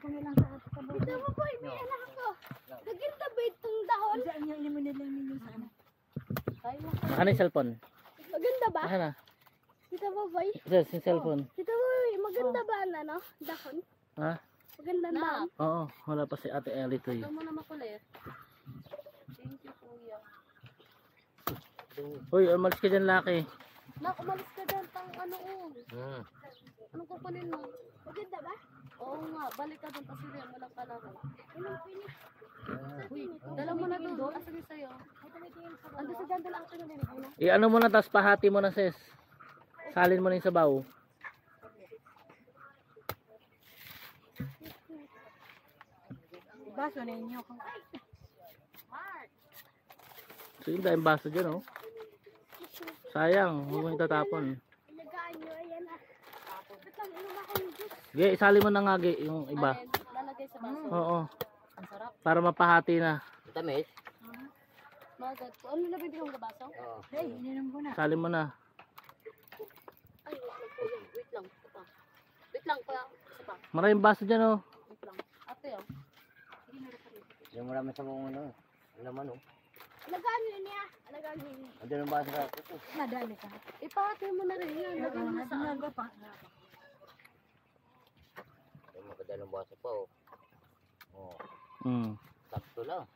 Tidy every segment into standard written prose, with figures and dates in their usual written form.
nilang sa ato ka Ito mo po, may anak ko. Naganda ba itong dahon? Saan niya ilimin nila ninyo sa ano? Ano yung cellphone? Maganda ba? Ano? Ito mo boy? Yes, yung cellphone. Ito mo, maganda ba ang ano? Dahon? Ha? Maganda dahon? Oo, wala pa si Ate Ellie to eh. Ito mo na makulit. Thank you, kuya. Uy, umalis ka dyan, Laki. Nak, umalis ka dyan pang ano Anong kukunin mo? Maganda ba? Oo nga, balik ka dun kasi rin, walang kalaro. Anong pinis? Dala mo na doon, asan yung sa'yo? Ando sa dyan, dala ako na din. Ano mo na, tapos pahati mo na, sis. Salin mo na yung sabaw. Baso ninyo. So yun tayong baso dyan, oh. Sayang, huwag mo itatapon. Ilagaan nyo, ayan ah. Ba't lang inom ako ng juice? Ge, isali mo na nga, Ge, yung iba. Alin, lalagay sa baso. Oo, Ang sarap. para mapahati na. Tamis? Magad po. Ano na bibigyan mo baso? Oo. Hey, ininom ko na. Salin mo na. Ay, wait lang. Ito pa. Wait lang, kuya. Isa pa. Maraming baso dyan, oh. Wait lang. Ate, oh. Yung marami sa mga ano. Ang laman oh. Alagaan nyo niya. Alagaan nyo niya. Andiyan ang basa sa ito. Nadali ka. Ipahati mo na rin yan. Lagay mo na sa Naga pa. Yung makadalang basa pa oh. Oh. Hmm, Sakto lang.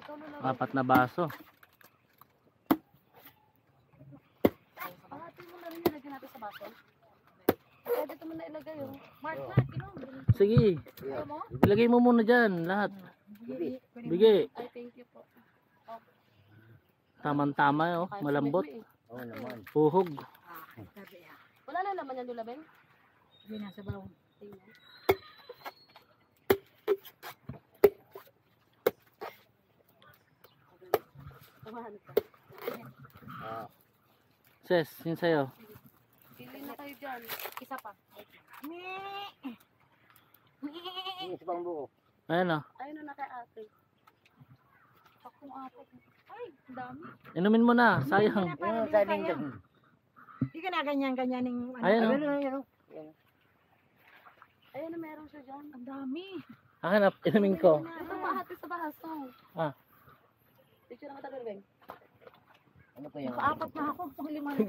Ikaw na lang. 4 na baso. Pahati mo na rin yan. Lagyan natin sa baso. Kaya dito mo na ilagay, oh. Mark na, kinom. Sige, Ayaw mo? ilagay mo muna dyan, lahat. Bigay. Ay, thank you po. Tamang-tama, oh. Kahit Malambot. sumit mo, eh. Oo naman. Uhog. Sabi ah. Wala na laman yan, Lulabeng? Hindi na sa bawang. Tingnan. Tumahan ka. Ah. Sis, yun sa'yo. Pili na kayo dyan. Isa pa. Yung isa pang buo. Ayan, oh. Ayun na kay ate. Akong ate. Ay, ang dami. Inumin mo na, sayang. Yung sa amin dyan. Hindi ka na ganyan-ganyaning ano. Ayan, oh. Ayun. Ayun na meron siya dyan. Ang dami. Akin na, inumin ko. Ito pahati sa bahaso. Ah. Picture na matagal, Beng. Ano pa yung Paapat na ako. Pang lima na.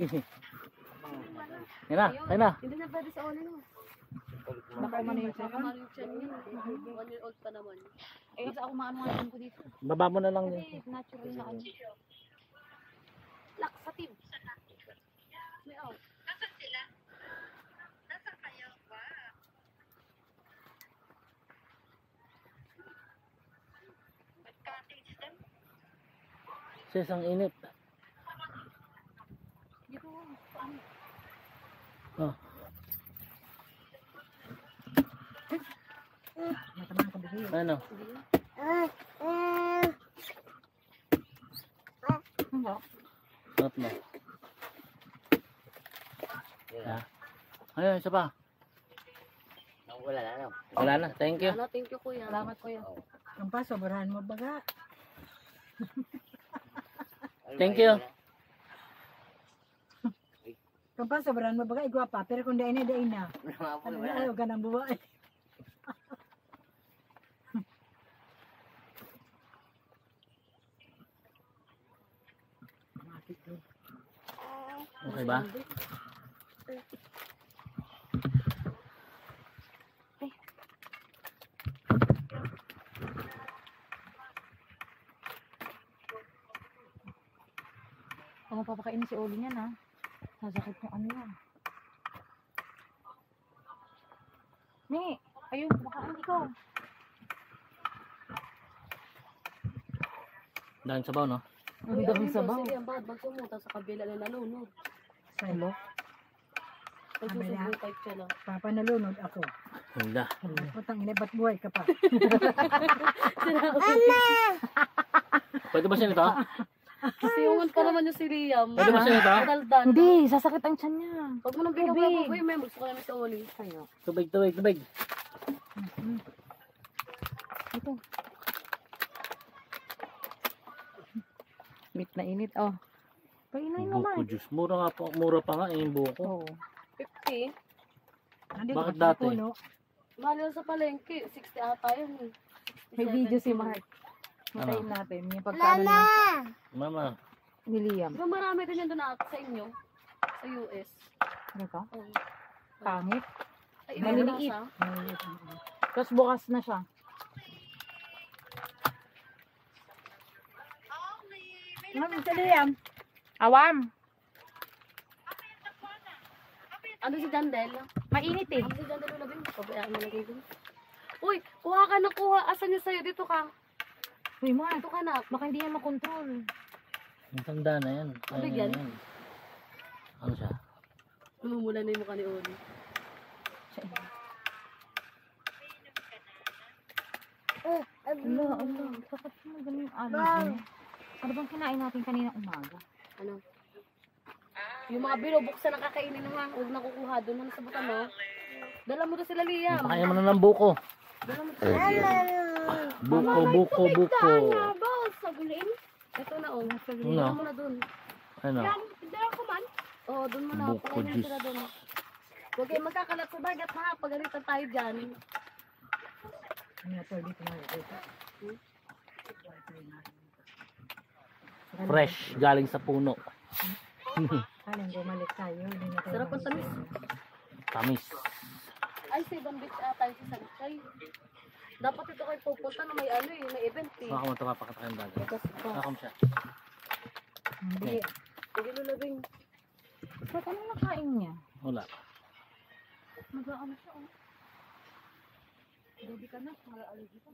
Yan na, ayun na. Hindi na pwede sa ulo mo. Baka umano yung Baka maluchan yun. 1 year old pa naman. Eh, kasi ako maano-ano ko dito. Baba mo na lang yun. Kasi natural na ano. Laxative. May out. Sis, ang init. Dito. Oh. Matamaan ka bigay. Ano? Not mo. Ha? Ayun, isa pa. Wala na ano. Wala na, thank you. Ano, thank you, kuya. Salamat kuya. Ang pa, sobrahan mo baga. Thank you. Ang pa, sobrahan mo baga. Igwa pa. Pero kung dain na. Ano na, ayaw ka ng buwa. Okay ba? Kung mapapakainin si Oli niyan ha. Sasakit yung ano yan. Ni, ayun, kumakain ikaw. Dahil sabaw, no? Ang dami sabaw. Sige, ang bawat magsumunta sa kabila na nalunod. Salo. Nagsusubo type siya lang. Papa nalunod ako. Hindi. Putang ina, ba't buhay ka pa? Pwede ba siya nito? Kasi yung pa naman yung si Liam. Pwede ba siya nito? Daldan. Hindi, sasakit ang tiyan niya. Huwag mo nang bigyan ko yung buhay, may gusto ko namin sa Oli. Ayo. Tubig, tubig, tubig. Ito. Init na init, oh. Painay Buko naman. juice. Mura pa nga eh, yung buko. Oo. 50. Nandito Bakit ka sa dati? puno. Mahal yun sa palengke. 60 ata yun eh. May 67. video si Mark. Matayin Ano? natin. Yung pagkano ni, Mama. ni Liam. Diba marami din yan doon sa inyo? Sa US. Ano to? Oh. Pangit. Ay, Maliliit. nasa. Maliliit. Tapos bukas na siya. Ano si Liam? Awam. Ano si Jandel? Mainit eh. Ano si Jandel na labing? Pabayaan mo lagay dun. Uy, kuha ka na kuha. Asan yung sa'yo? Dito ka. Uy, Mark. Dito ka na. Baka hindi yan makontrol. Ang tanda na yan. Ano Ayun yan? na yan. Ano siya? Lumumula na yung mukha ni Oli. Ala, ala. Bakit mo ganun yung allergy mo? Ano bang kinain natin kanina umaga? Ano? Yung mga binubuksan na kakainin na nga. Huwag na kukuha doon. Ano sa buta mo? Dala mo to sila Liam. Kaya mo na ng buko. Dala mo to sila Liam. Buko, buko, buko. Boss, sagulin. Ito na oh. Ano? Dala mo na doon. Ano? Dala ko man. Oo, doon mo na. Buko Pakainin juice. sila doon. Huwag kayong magkakalat sa dagat ha. Pagalitan tayo dyan. Ano ito dito na ito? Fresh. Galing sa puno. Kaling bumalik tayo. Hindi na tayo Sarap ang tamis. Tamis. Ay, sa ibang beach tayo sa Sanchay. Dapat ito kayo pupunta na may ano eh. May event eh. Baka mo ito mapakatakin dagat. Baka mo siya. Hindi. Sige lulabing. Ba't anong nakain niya? Wala. Mag-ano siya oh. Baby ka na. Mag-allergy ka.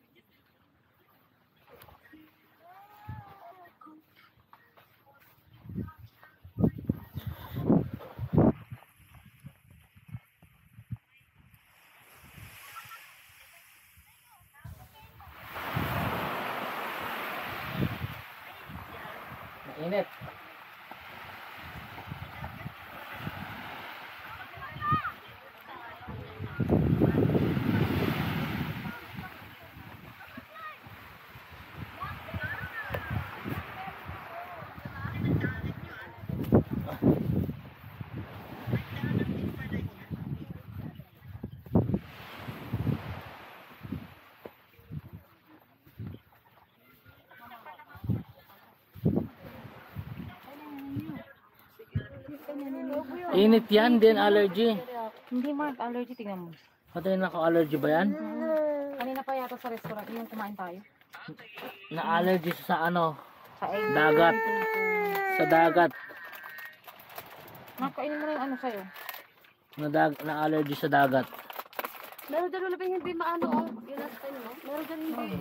Mainit. Init yan, din allergy. Hindi Mark, allergy. Tingnan mo. Patayin ako, allergy ba yan? Kanina pa yata sa restaurant yung kumain tayo. Na-allergy siya sa ano? Sa egg. Dagat. Sa dagat. Nakainin mo na yung ano sa'yo. Na-allergy sa dagat. Meron dyan lulabing hindi maano oh. Yung last time no? Meron dyan hindi.